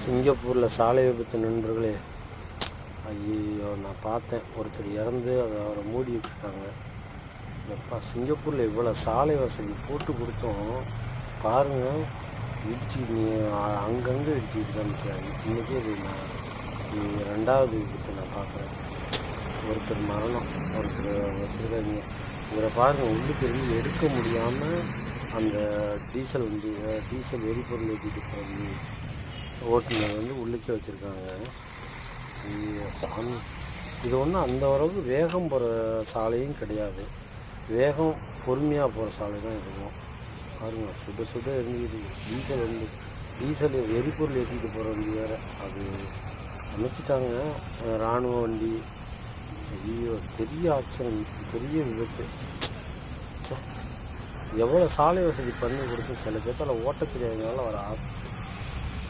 சிங்கப்பூரில் சாலை விபத்து நண்பர்களே. ஐயோ, நான் பார்த்தேன் ஒருத்தர் இறந்து அதை அவரை மூடி வச்சுருக்காங்க. எப்பா, சிங்கப்பூரில் இவ்வளோ சாலை வசதி போட்டு கொடுத்தோம் பாருங்கள், இடிச்சுக்கிட்டு அங்கங்கே இடிச்சுக்கிட்டு தான் நிற்கிறாங்க. இன்றைக்கி இது ரெண்டாவது விபத்து நான் பார்க்குறேன். ஒருத்தர் மரணம், ஒருத்தர் வச்சுருக்காங்க. இவரை பாருங்கள், உள்ளுக்கு இருந்து எடுக்க முடியாமல் அந்த டீசல் எரிபொருள் ஏற்றிட்டு போகிற ஓட்டுநர் உள்ளுக்கே வச்சுருக்காங்க. சாமி, இது ஒன்றும் அந்த அளவுக்கு வேகம் போகிற சாலையும் கிடையாது, வேகம் பொறுமையாக போகிற சாலை தான் இருக்கும். பாருங்கள், சுட சுட எரிஞ்சிக்கிட்டு டீசல் எரிபொருள் ஏற்றிட்டு போகிற வண்டி வேறு அது அமைச்சிட்டாங்க, இராணுவ வண்டி. ஐயோ, பெரிய ஆச்சரியம், பெரிய விபத்து. எவ்வளோ சாலை வசதி பண்ணி கொடுத்து சில பேர்த்தால் ஓட்ட தெரியாதனால வர ஆபத்து.